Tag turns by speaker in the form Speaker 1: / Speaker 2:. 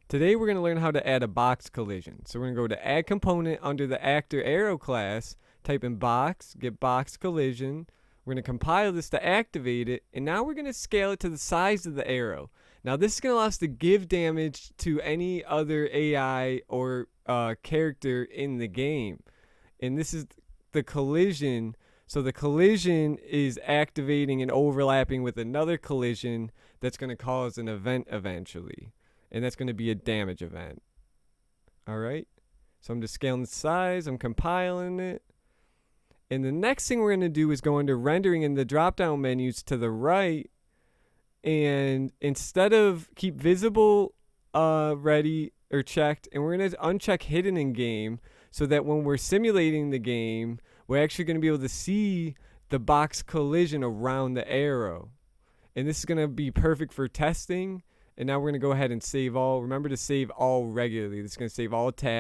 Speaker 1: Today we're going to learn how to add a box collision. So we're going to go to add component under the actor arrow class, type in box, get box collision. We're going to compile this to activate it, and now we're going to scale it to the size of the arrow. Now this is going to allow us to give damage to any other AI or character in the game. And this is the collision. So the collision is activating and overlapping with another collision that's going to cause an event eventually. And that's going to be a damage event. All right. So I'm just scaling the size. I'm compiling it. And the next thing we're going to do is go into rendering in the drop-down menus to the right. And instead of keep visible ready or checked, and we're going to uncheck hidden in game so that when we're simulating the game, we're actually going to be able to see the box collision around the arrow. And this is going to be perfect for testing. And now we're going to go ahead and save all. Remember to save all regularly. This is going to save all tabs.